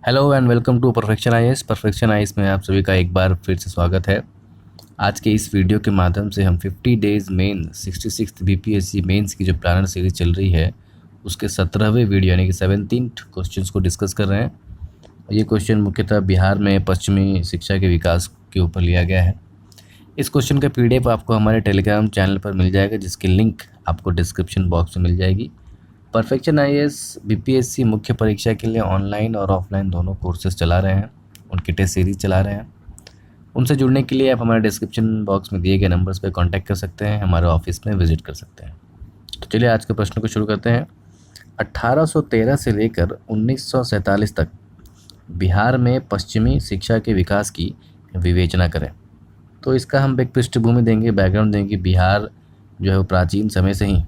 Hello and welcome to Perfection IAS. Perfection IAS में आप सभी का एक बार फिर से स्वागत है। आज के इस वीडियो के माध्यम से हम 50 days main 66th BPSC mains की जो प्लानर सीरीज चल रही है उसके 17वें वीडियो यानी कि 17th क्वेश्चंस को डिस्कस कर रहे हैं। ये क्वेश्चन मुख्यतः बिहार में पश्चिमी शिक्षा के विकास के ऊपर लिया गया है। इस क्वेश्चन का पीडीएफ आपको हमारे टेलीग्राम चैनल पर मिल जाएगा, जिसकी लिंक आपको डिस्क्रिप्शन बॉक्स में मिल जाएगी। परफेक्शन आईएएस बीपीएससी मुख्य परीक्षा के लिए ऑनलाइन और ऑफलाइन दोनों कोर्सेज चला रहे हैं, उनकी टेस्ट सीरीज चला रहे हैं। उनसे जुड़ने के लिए आप हमारे डिस्क्रिप्शन बॉक्स में दिए गए नंबर्स पर कांटेक्ट कर सकते हैं, हमारे ऑफिस में विजिट कर सकते हैं। तो चलिए आज के प्रश्न को शुरू करते हैं। 1813 से लेकर 1947 तक बिहार में पश्चिमी शिक्षा के विकास की विवेचना करें। तो इसका हम एक पृष्ठभूमि देंगे, बैकग्राउंड देंगे। बिहार जो है वो प्राचीन समय से ही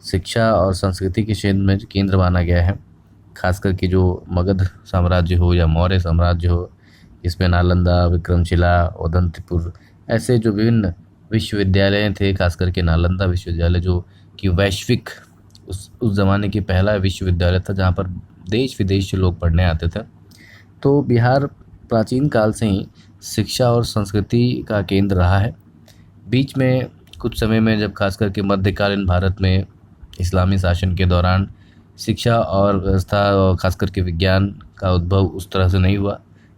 शिक्षा और संस्कृति के क्षेत्र में केंद्र माना गया है। खासकर कि जो मगध साम्राज्य हो या मौर्य साम्राज्य हो, इसमें नालंदा, विक्रमशिला, उदंतीपुर ऐसे जो विभिन्न विश्वविद्यालय थे, खासकर के नालंदा विश्वविद्यालय जो कि वैश्विक उस ज़माने की पहला विश्वविद्यालय था जहाँ पर देश विदेश से लोग पढ़ने आते थे। तो बिहार प्राचीन काल से ही शिक्षा और संस्कृति का केंद्र रहा है। बीच में कुछ समय में जब खासकर के मध्यकालीन भारत में इस्लामी शासन के दौरान शिक्षा और व्यवस्था और खासकर के विज्ञान का उद्भव उस तरह से नहीं हुआ।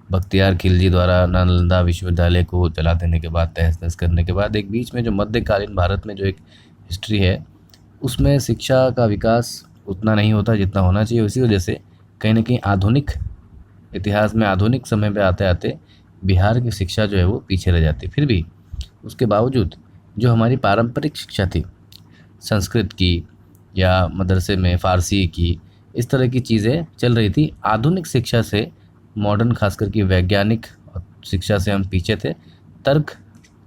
बख्तियार खिलजी द्वारा नालंदा विश्वविद्यालय को जला देने के बाद, तहस नहस करने के बाद, एक बीच में जो मध्यकालीन भारत में जो एक हिस्ट्री है उसमें शिक्षा का विकास उतना नहीं होता जितना होना चाहिए। इसी वजह से कहीं ना कहीं आधुनिक इतिहास में, आधुनिक समय पे आते आते बिहार की शिक्षा जो है वो पीछे रह जाती। फिर भी उसके बावजूद जो हमारी पारंपरिक शिक्षा थी, संस्कृत की या मदरसे में फ़ारसी की, इस तरह की चीज़ें चल रही थी। आधुनिक शिक्षा से, मॉडर्न खासकर की वैज्ञानिक शिक्षा से हम पीछे थे। तर्क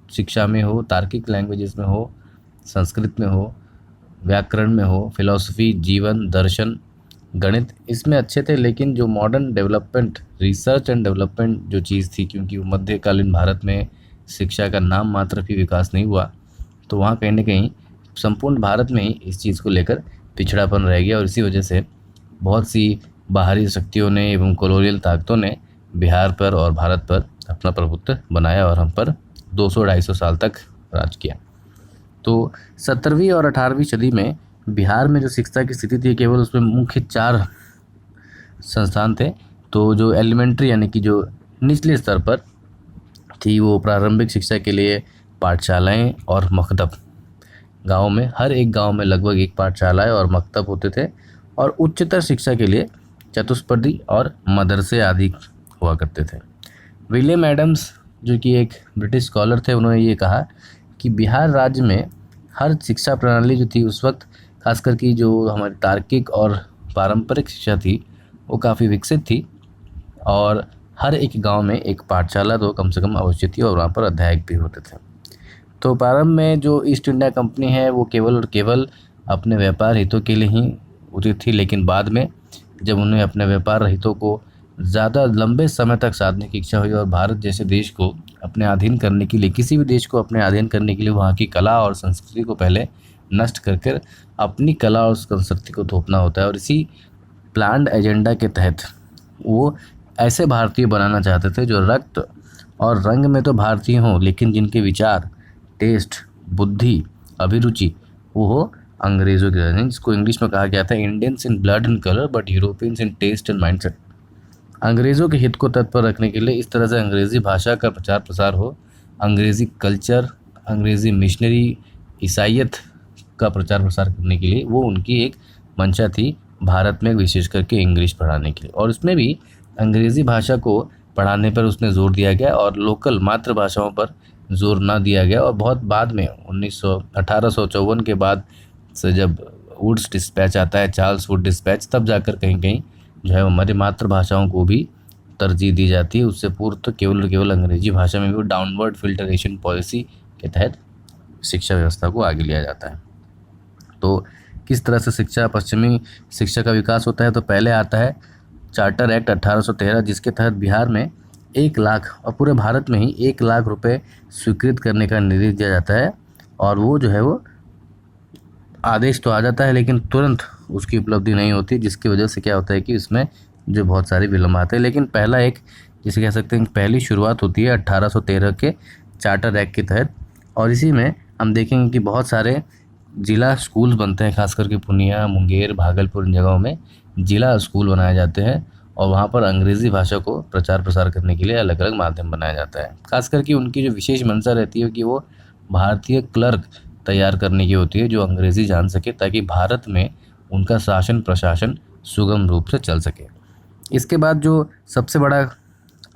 शिक्षा में हो, तार्किक लैंग्वेजेस में हो, संस्कृत में हो, व्याकरण में हो, फिलॉसफी, जीवन दर्शन, गणित, इसमें अच्छे थे। लेकिन जो modern development, research and development जो चीज़ थी, क्योंकि वो मध्यकालीन भारत में शिक्षा का नाम मात्र भी विकास नहीं हुआ, तो वहाँ कहीं ना कहीं संपूर्ण भारत में ही इस चीज़ को लेकर पिछड़ापन रह गया। और इसी वजह से बहुत सी बाहरी शक्तियों ने एवं कॉलोनियल ताकतों ने बिहार पर और भारत पर अपना प्रभुत्व बनाया और हम पर 200-250 साल तक राज किया। तो 17वीं और 18वीं सदी में बिहार में जो शिक्षा की स्थिति थी, केवल उसमें मुख्य 4 संस्थान थे। तो जो एलिमेंट्री यानी कि जो निचले स्तर पर थी, वो प्रारंभिक शिक्षा के लिए पाठशालाएँ और मकतब, गाँव में हर एक गांव में लगभग एक पाठशालाएँ और मकतब होते थे। और उच्चतर शिक्षा के लिए चतुष्पदी और मदरसे आदि हुआ करते थे। विलियम एडम्स जो कि एक ब्रिटिश स्कॉलर थे, उन्होंने ये कहा कि बिहार राज्य में हर शिक्षा प्रणाली जो थी उस वक्त, खासकर कि जो हमारी तार्किक और पारंपरिक शिक्षा थी, वो काफ़ी विकसित थी। और हर एक गाँव में एक पाठशाला तो कम से कम अवश्य थी और वहाँ पर अध्यायक भी होते थे। तो प्रारंभ में जो ईस्ट इंडिया कंपनी है वो केवल और केवल अपने व्यापार हितों के लिए ही उचित थी। लेकिन बाद में जब उन्हें अपने व्यापार हितों को ज़्यादा लंबे समय तक साधने की इच्छा हुई और भारत जैसे देश को अपने अधीन करने के लिए, किसी भी देश को अपने अधीन करने के लिए वहाँ की कला और संस्कृति को पहले नष्ट कर अपनी कला और संस्कृति को थोपना होता है। और इसी प्लान्ड एजेंडा के तहत वो ऐसे भारतीय बनाना चाहते थे जो रक्त और रंग में तो भारतीय हों, लेकिन जिनके विचार, टेस्ट, बुद्धि, अभिरुचि वो हो अंग्रेज़ों के, जिसको इंग्लिश में कहा गया था Indians in blood and colour but Europeans in taste and mindset. अंग्रेज़ों के हित को तत्पर रखने के लिए इस तरह से अंग्रेज़ी भाषा का प्रचार प्रसार हो, अंग्रेज़ी कल्चर, अंग्रेज़ी मिशनरी, ईसाइयत का प्रचार प्रसार करने के लिए वो उनकी एक मंशा थी भारत में, विशेष करके इंग्लिश पढ़ाने के लिए। और उसमें भी अंग्रेज़ी भाषा को पढ़ाने पर उसने जोर दिया गया और लोकल मातृभाषाओं पर जोर ना दिया गया। और बहुत बाद में 1854 के बाद से जब वुड्स डिस्पैच आता है, चार्ल्स वुड डिस्पैच, तब जाकर कहीं कहीं जो है हमारी मातृभाषाओं को भी तरजीह दी जाती है। उससे पूर्व तो केवल और केवल अंग्रेजी भाषा में भी डाउनवर्ड फिल्टरेशन पॉलिसी के तहत शिक्षा व्यवस्था को आगे लिया जाता है। तो किस तरह से पश्चिमी शिक्षा का विकास होता है, तो पहले आता है चार्टर एक्ट 1813, जिसके तहत बिहार में 1 लाख और पूरे भारत में ही 1 लाख रुपए स्वीकृत करने का निर्देश दिया जाता है। और वो जो है वो आदेश तो आ जाता है लेकिन तुरंत उसकी उपलब्धि नहीं होती, जिसकी वजह से क्या होता है कि इसमें जो बहुत सारे विलम्ब आते हैं। लेकिन पहला एक जिसे कह सकते हैं पहली शुरुआत होती है 1813 के चार्टर एक्ट के तहत, और इसी में हम देखेंगे कि बहुत सारे जिला स्कूल बनते हैं, खास करके पूर्णिया, मुंगेर, भागलपुर इन जगहों में जिला स्कूल बनाए जाते हैं और वहाँ पर अंग्रेज़ी भाषा को प्रचार प्रसार करने के लिए अलग अलग माध्यम बनाया जाता है। खास करके उनकी जो विशेष मंशा रहती है कि वो भारतीय क्लर्क तैयार करने की होती है जो अंग्रेज़ी जान सके, ताकि भारत में उनका शासन प्रशासन सुगम रूप से चल सके। इसके बाद जो सबसे बड़ा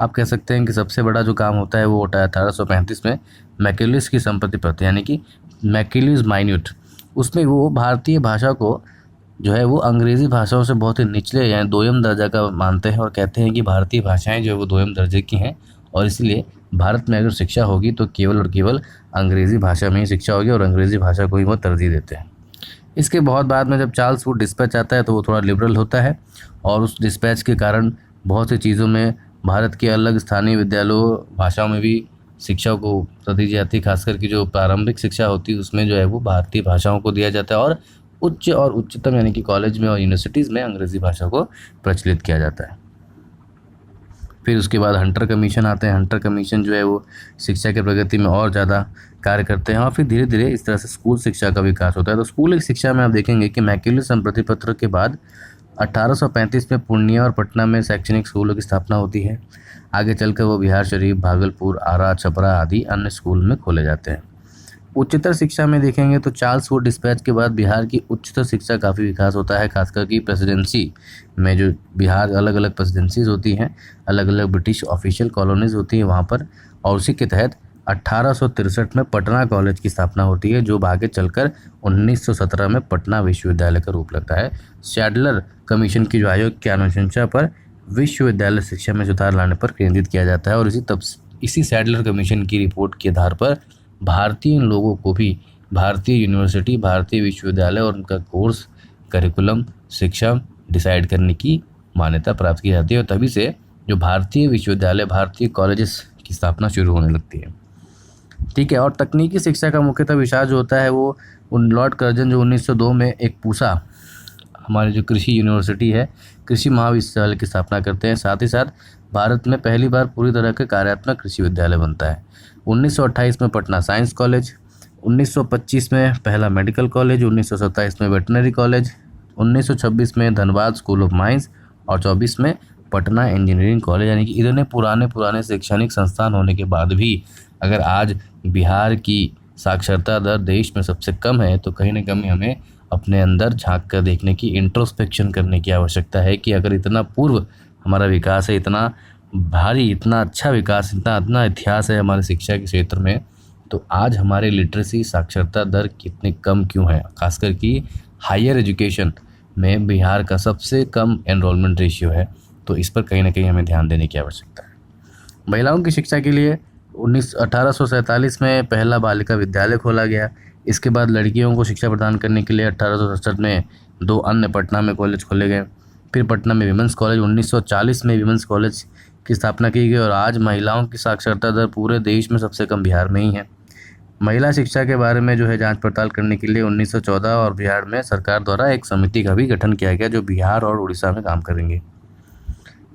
आप कह सकते हैं कि सबसे बड़ा जो काम होता है वो होता है 1835 में मैकॉलेस की संपत्ति प्रति, यानी कि मैकॉलेस माइन्यूट। उसमें वो भारतीय भाषा को जो है वो अंग्रेज़ी भाषाओं से बहुत ही निचले यानी दोयम दर्जा का मानते हैं और कहते हैं कि भारतीय भाषाएं जो है वो दोयम दर्जे की हैं और इसलिए भारत में अगर शिक्षा होगी तो केवल और केवल अंग्रेज़ी भाषा में ही शिक्षा होगी और अंग्रेज़ी भाषा को ही वो तरजीह देते हैं। इसके बहुत बाद में जब चार्ल्स वुड डिस्पैच आता है तो वो थोड़ा लिबरल होता है और उस डिस्पैच के कारण बहुत सी चीज़ों में भारत के अलग स्थानीय विद्यालयों भाषाओं में भी शिक्षा को दी जाती है। खासकर की जो प्रारंभिक शिक्षा होती है उसमें जो है वो भारतीय भाषाओं को दिया जाता है और उच्च और उच्चतम यानी कि कॉलेज में और यूनिवर्सिटीज़ में अंग्रेज़ी भाषा को प्रचलित किया जाता है। फिर उसके बाद हंटर कमीशन आते हैं। हंटर कमीशन जो है वो शिक्षा के प्रगति में और ज़्यादा कार्य करते हैं और फिर धीरे धीरे इस तरह से स्कूल शिक्षा का विकास होता है। तो स्कूल शिक्षा में आप देखेंगे कि मैकॉले संप्रति पत्र के बाद 1835 में पूर्णिया और पटना में शैक्षणिक स्कूलों की स्थापना होती है। आगे चलकर वो बिहार शरीफ, भागलपुर, आरा, छपरा आदि अन्य स्कूल में खोले जाते हैं। उच्चतर शिक्षा में देखेंगे तो चार्ल्स वुड डिस्पैच के बाद बिहार की उच्चतर शिक्षा काफ़ी विकास होता है। खासकर की प्रेसिडेंसी में जो बिहार अलग अलग प्रेसिडेंसीज होती हैं, अलग अलग ब्रिटिश ऑफिशियल कॉलोनीज होती हैं वहाँ पर, और उसी के तहत 1863 में पटना कॉलेज की स्थापना होती है जो आगे चलकर 1917 में पटना विश्वविद्यालय का रूप लेता है। सैडलर कमीशन की जो आयोग की अनुशंसा पर विश्वविद्यालय शिक्षा में सुधार लाने पर केंद्रित किया जाता है और इसी सैडलर कमीशन की रिपोर्ट के आधार पर भारतीय लोगों को भी भारतीय यूनिवर्सिटी, भारतीय विश्वविद्यालय और उनका कोर्स, करिकुलम, शिक्षा डिसाइड करने की मान्यता प्राप्त की जाती है और तभी से जो भारतीय विश्वविद्यालय, भारतीय कॉलेजेस की स्थापना शुरू होने लगती है। ठीक है। और तकनीकी शिक्षा का मुख्यतः विचार जो होता है वो लॉर्ड कर्जन जो 1902 में एक पूसा हमारे जो कृषि यूनिवर्सिटी है, कृषि महाविद्यालय की स्थापना करते हैं। साथ ही साथ भारत में पहली बार पूरी तरह का कार्यात्मक कृषि विद्यालय बनता है। 1928 में पटना साइंस कॉलेज, 1925 में पहला मेडिकल कॉलेज, 1927 में वेटनरी कॉलेज, 1926 में धनबाद स्कूल ऑफ माइंस और 24 में पटना इंजीनियरिंग कॉलेज। यानी कि इतने पुराने शैक्षणिक संस्थान होने के बाद भी अगर आज बिहार की साक्षरता दर देश में सबसे कम है तो कहीं ना कहीं हमें अपने अंदर झांक कर देखने की, इंट्रोस्पेक्शन करने की आवश्यकता है कि अगर इतना पूर्व हमारा विकास है, इतना भारी, इतना अच्छा विकास, इतना इतिहास है हमारे शिक्षा के क्षेत्र में, तो आज हमारे लिटरेसी साक्षरता दर कितनी कम क्यों है। खासकर कि हायर एजुकेशन में बिहार का सबसे कम एनरोलमेंट रेशियो है, तो इस पर कहीं ना कहीं हमें ध्यान देने की आवश्यकता है। महिलाओं की शिक्षा के लिए 1847 में पहला बालिका विद्यालय खोला गया। इसके बाद लड़कियों को शिक्षा प्रदान करने के लिए 1867 में 2 अन्य पटना में कॉलेज खोले गए। फिर पटना में विमेंस कॉलेज, 1940 में विमेंस कॉलेज की स्थापना की गई और आज महिलाओं की साक्षरता दर पूरे देश में सबसे कम बिहार में ही है। महिला शिक्षा के बारे में जो है जांच पड़ताल करने के लिए 1914 और बिहार में सरकार द्वारा एक समिति का भी गठन किया गया जो बिहार और उड़ीसा में काम करेंगे।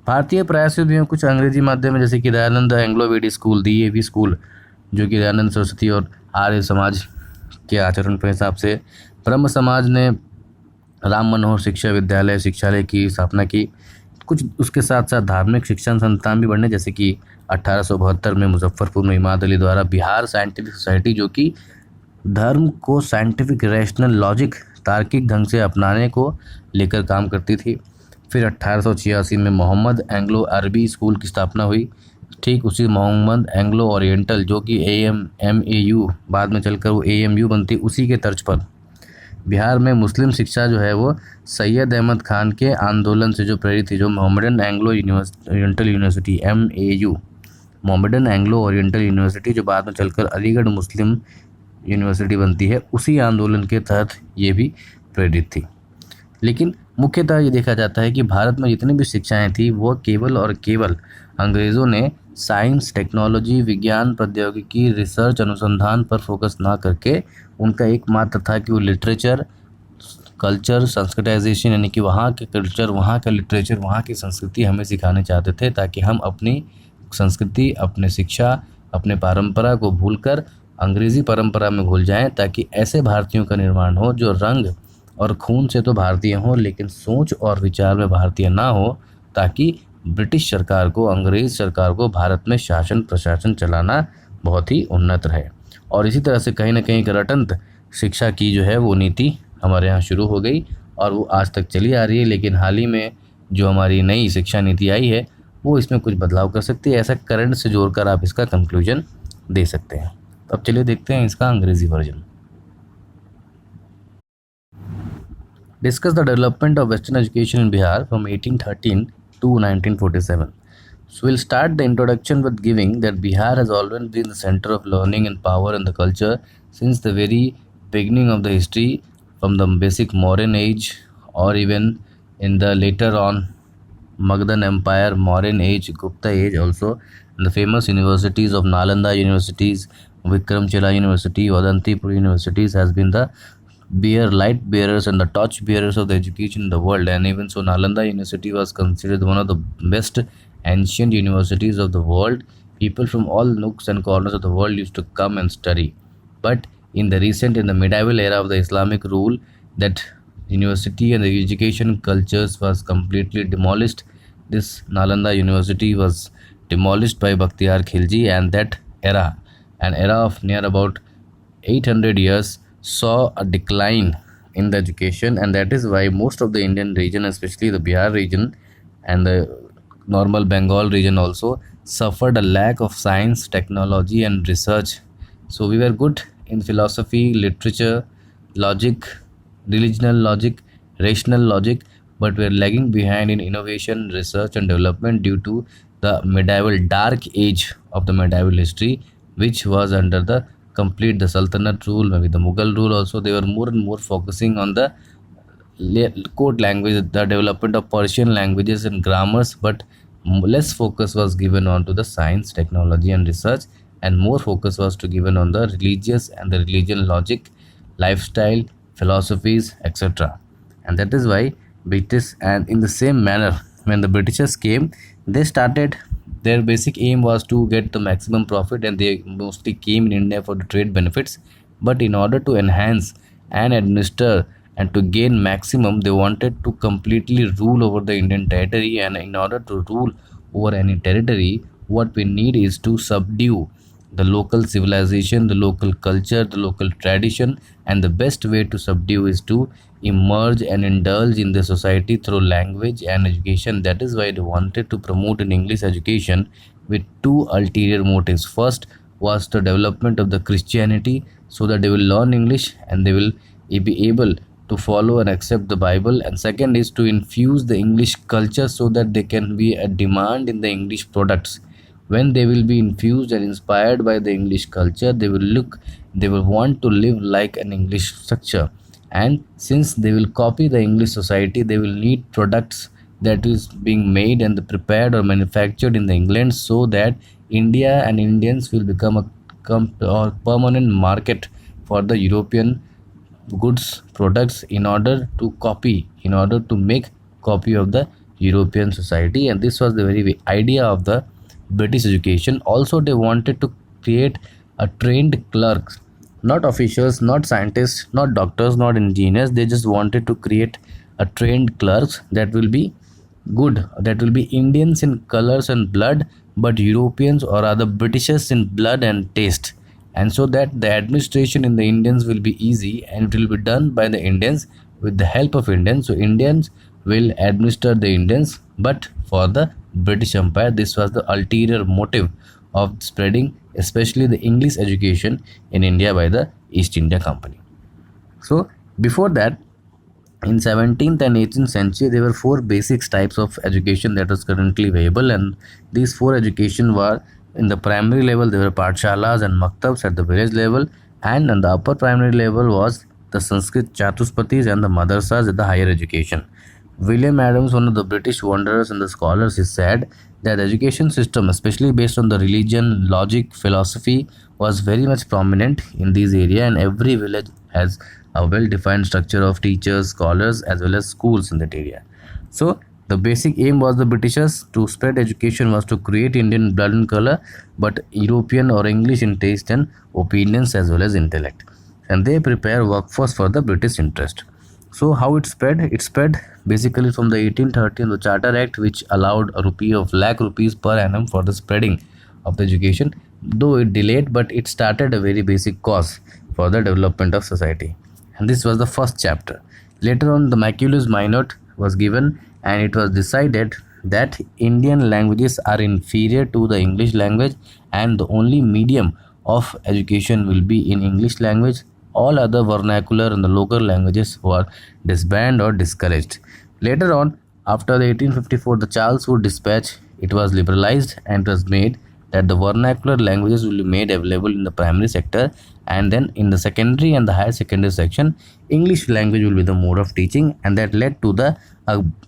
भारतीय प्रयासों में कुछ अंग्रेजी माध्यम है जैसे कि दयानंद एंग्लो वेडी स्कूल, DAV स्कूल जो कि दयानंद सरस्वती और आर्य समाज के आचरण के हिसाब से। ब्रह्म समाज ने राम मनोहर शिक्षा विद्यालय शिक्षालय की स्थापना की। कुछ उसके साथ साथ धार्मिक शिक्षण संस्थान भी बढ़ने जैसे कि 1872 में मुजफ्फरपुर में इमाद अली द्वारा बिहार साइंटिफिक सोसाइटी जो कि धर्म को साइंटिफिक रैशनल लॉजिक तार्किक ढंग से अपनाने को लेकर काम करती थी। फिर 1886 में मोहम्मद एंग्लो अरबी स्कूल की स्थापना हुई। ठीक उसी मोहम्मद एंग्लो ओरिएंटल जो कि MAU बाद में चलकर वो AMU बनती, उसी के तर्ज पर बिहार में मुस्लिम शिक्षा जो है वो सैयद अहमद खान के आंदोलन से जो प्रेरित थी, जो Mohammedan Anglo oriental university MAU, Mohammedan Anglo oriental university जो बाद में चलकर अलीगढ़ मुस्लिम यूनिवर्सिटी बनती है, उसी आंदोलन के तहत ये भी प्रेरित थी। लेकिन मुख्यतः ये देखा जाता है कि भारत में जितनी भी शिक्षाएं थी वो केवल और केवल अंग्रेज़ों ने साइंस, टेक्नोलॉजी, विज्ञान, प्रौद्योगिकी, रिसर्च, अनुसंधान पर फोकस ना करके उनका एकमात्र था कि वो लिटरेचर, कल्चर संस्कृताइजेशन, यानी कि वहाँ के कल्चर, वहाँ का लिटरेचर, वहाँ की संस्कृति हमें सिखाने चाहते थे, ताकि हम अपनी संस्कृति, अपने शिक्षा, अपने परंपरा को भूलकर अंग्रेज़ी परंपरा में घुल जाएं, ताकि ऐसे भारतीयों का निर्माण हो जो रंग और खून से तो भारतीय हों लेकिन सोच और विचार में भारतीय ना हो, ताकि ब्रिटिश सरकार को, अंग्रेज़ सरकार को भारत में शासन प्रशासन चलाना बहुत ही उन्नत रहे। और इसी तरह से कहीं ना कहीं एक रटंत शिक्षा की जो है वो नीति हमारे यहाँ शुरू हो गई और वो आज तक चली आ रही है। लेकिन हाल ही में जो हमारी नई शिक्षा नीति आई है वो इसमें कुछ बदलाव कर सकती है, ऐसा करंट से जोड़कर आप इसका कंक्लूजन दे सकते हैं। तो अब चलिए देखते हैं इसका अंग्रेजी version. Discuss the development of Western education in Bihar from 1813 to 1947. So we'll start the introduction with giving that Bihar has always been the center of learning and power and the culture since the very beginning of the history, from the basic Mauryan age or even in the later on Magadhan Empire, Mauryan age, Gupta age also, and the famous universities of Nalanda universities, Vikramchila University, Vadantipur universities has been the light bearers and the torch bearers of the education in the world. And even so, Nalanda University was considered one of the best ancient universities of the world. People from all nooks and corners of the world used to come and study. But in the medieval era of the Islamic rule, that university and the education cultures was completely demolished. This Nalanda University was demolished by Bakhtiyar Khilji, and that era, an era of near about 800 years, saw a decline in the education. And that is why most of the Indian region, especially the Bihar region and the normal Bengal region also, suffered a lack of science, technology and research. So we were good in philosophy, literature, logic, religional logic, rational logic, but we are lagging behind in innovation, research and development due to the medieval dark age of the medieval history, which was under the complete the Sultanate rule, maybe the Mughal rule also. They were more and more focusing on the code language, the development of Persian languages and grammars, but less focus was given on to the science, technology and research, and more focus was to given on the religious and the religion logic, lifestyle, philosophies, etc. And that is why British, and in the same manner, when the Britishers came, they started, their basic aim was to get the maximum profit, and they mostly came in India for the trade benefits. But in order to enhance and administer and to gain maximum, they wanted to completely rule over the Indian territory. And in order to rule over any territory, what we need is to subdue the local civilization, the local culture, the local tradition, and the best way to subdue is to emerge and indulge in the society through language and education. That is why they wanted to promote an English education with two ulterior motives. First was the development of the Christianity, so that they will learn English and they will be able to follow and accept the Bible. And second is to infuse the English culture so that there can be a demand in the English products. When they will be infused and inspired by the English culture, they will want to live like an English structure. And since they will copy the English society, they will need products that is being made and prepared or manufactured in the England, so that India and Indians will become a permanent market for the European goods products, in order to make copy of the European society. And this was the very idea of the British education. Also, they wanted to create a trained clerks, not officials, not scientists, not doctors, not engineers. They just wanted to create a trained clerks that will be good, that will be Indians in colors and blood, but Europeans or other Britishers in blood and taste. And so that the administration in the Indians will be easy, and it will be done by the Indians with the help of Indians. So Indians will administer the Indians, but for the British Empire. This was the ulterior motive of spreading especially the English education in India by the East India Company. So before that, in 17th and 18th century, there were four basic types of education that was currently available, and these four education were: in the primary level there were pathshalas and maktabs at the village level, and on the upper primary level was the Sanskrit chatuspatis and the madrasas at the higher education. William Adams, one of the British wanderers and the scholars, is said that the education system, especially based on the religion, logic, philosophy, was very much prominent in this area, and every village has a well-defined structure of teachers, scholars, as well as schools in that area. So the basic aim was the Britishers to spread education was to create Indian blood and color, but European or English in taste and opinions as well as intellect, and they prepare workforce for the British interest. So how it spread? It spread basically from the 1813 the Charter Act, which allowed a rupee of lakh rupees per annum for the spreading of the education. Though it delayed, but it started a very basic cause for the development of society. And this was the first chapter. Later on, the Macaulay Minot was given, and it was decided that Indian languages are inferior to the English language, and the only medium of education will be in English language. All other vernacular and the local languages were disbanded or discouraged. Later on, after the 1854, the Charles Wood Dispatch, it was liberalized and it was made that the vernacular languages will be made available in the primary sector, and then in the secondary and the higher secondary section, English language will be the mode of teaching, and that led to the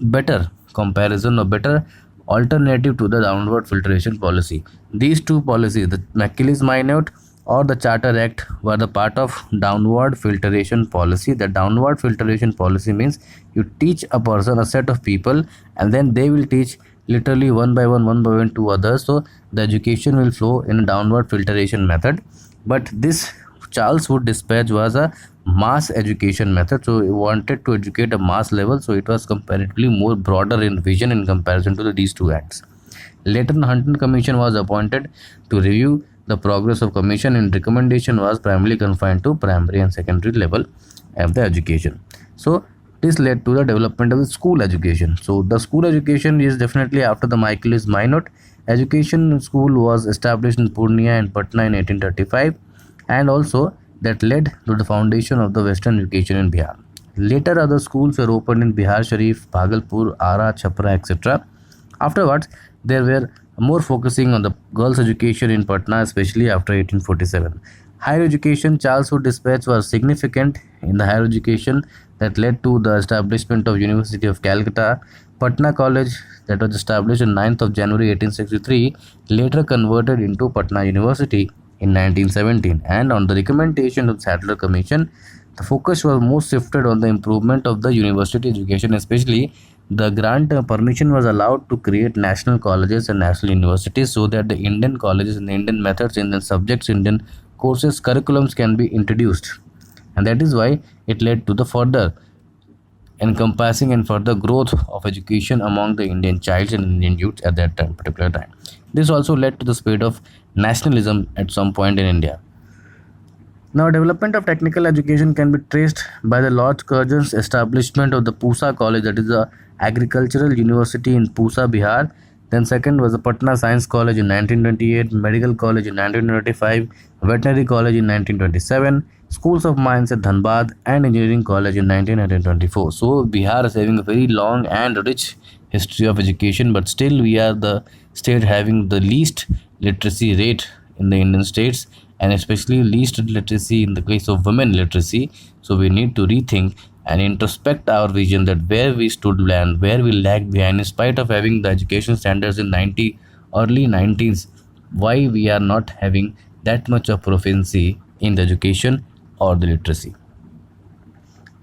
better comparison or better alternative to the downward filtration policy. These two policies, the Macaulay's Minot or the Charter Act, were the part of downward filtration policy. The downward filtration policy means you teach a person, a set of people, and then they will teach literally one by one to others. So the education will flow in a downward filtration method. But this Charles Wood Dispatch was a mass education method, so it wanted to educate a mass level, so it was comparatively more broader in vision in comparison to these two acts. Later, the Hunton Commission was appointed to review the progress of commission, and recommendation was primarily confined to primary and secondary level of the education. So this led to the development of the school education. So the school education is definitely after the Macaulay Minot. Education school was established in Purnia and Patna in 1835, and also that led to the foundation of the Western education in Bihar. Later, other schools were opened in Bihar Sharif, Bhagalpur, Ara, Chhapra, etc. Afterwards, there were more focusing on the girls' education in Patna, especially after 1847. Higher education, Charles Wood Dispatch was significant in the higher education that led to the establishment of University of Calcutta. Patna College, that was established on 9th of January 1863, later converted into Patna University in 1917, and on the recommendation of the Sadler Commission, the focus was most shifted on the improvement of the university education, especially the grant permission was allowed to create national colleges and national universities, so that the Indian colleges and the Indian methods, Indian subjects, Indian courses, curriculums can be introduced, and that is why it led to the further encompassing and further growth of education among the Indian childs and Indian youths at that particular time. This also led to the spread of nationalism at some point in India. Now, development of technical education can be traced by the Lord Curzon's establishment of the Pusa College, that is the agricultural university in Pusa, Bihar. Then second was the Patna Science College in 1928, Medical College in 1925, Veterinary College in 1927, Schools of Mines at Dhanbad, and Engineering College in 1924. So Bihar is having a very long and rich history of education, but still we are the state having the least literacy rate in the Indian states, and especially least literacy in the case of women literacy. So we need to rethink and introspect our vision that where we stood and where we lagged behind in spite of having the education standards in early 90s, why we are not having that much of proficiency in the education or the literacy.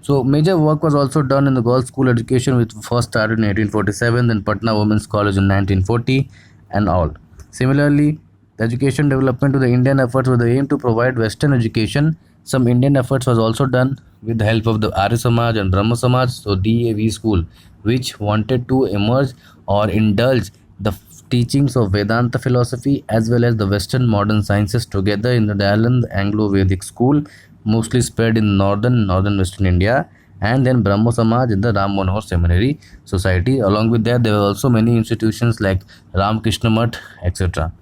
So major work was also done in the girls' school education, which first started in 1847, then Patna Women's College in 1940 and all. Similarly, the education development to the Indian efforts with the aim to provide Western education. Some Indian efforts was also done with the help of the Arya Samaj and Brahma Samaj, so DAV school, which wanted to emerge or indulge the teachings of Vedanta philosophy as well as the Western modern sciences together in the Dayaland Anglo-Vedic school, mostly spread in northern Western India, and then Brahmo Samaj in the Ram Manohar Seminary Society. Along with that, there were also many institutions like Ramakrishna Mutt, etc.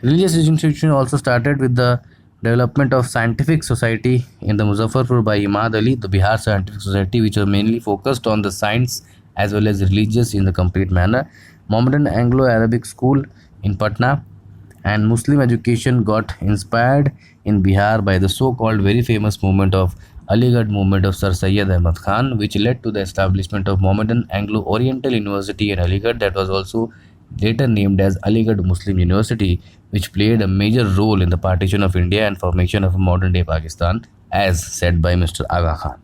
Religious institution also started with the development of scientific society in the Muzaffarpur by Imad Ali, the Bihar Scientific Society, which was mainly focused on the science as well as religious in the complete manner. Mohammedan Anglo-Arabic School in Patna, and Muslim education got inspired in Bihar by the so-called very famous movement of Aligarh movement of Sir Syed Ahmad Khan, which led to the establishment of Mohammedan Anglo-Oriental University in Aligarh, that was also later named as Aligarh Muslim University, which played a major role in the partition of India and formation of modern-day Pakistan, as said by Mr. Aga Khan.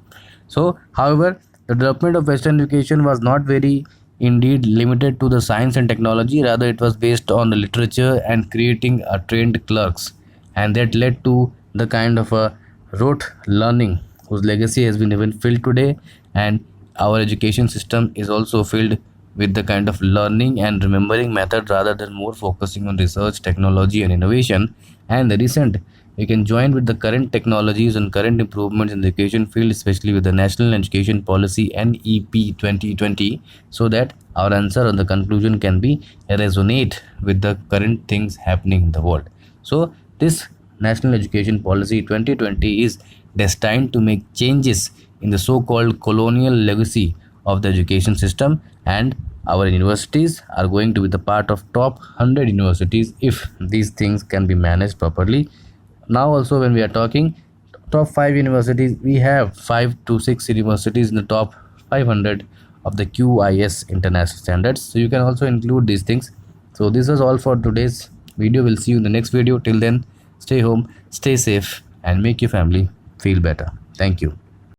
So, however, the development of Western education was not very indeed limited to the science and technology. Rather, it was based on the literature and creating a trained clerks, and that led to the kind of a rote learning whose legacy has been even filled today. And our education system is also filled with the kind of learning and remembering method rather than more focusing on research, technology, and innovation. And the recent, we can join with the current technologies and current improvements in the education field, especially with the National Education Policy NEP 2020, so that our answer on the conclusion can be resonate with the current things happening in the world. So this National Education Policy 2020 is destined to make changes in the so-called colonial legacy of the education system, and our universities are going to be the part of top 100 universities if these things can be managed properly. Now also, when we are talking top 5 universities, we have 5 to 6 universities in the top 500 of the QIS international standards, so you can also include these things. So this is all for today's video. We'll see you in the next video. Till then, stay home, stay safe, and make your family feel better. Thank you.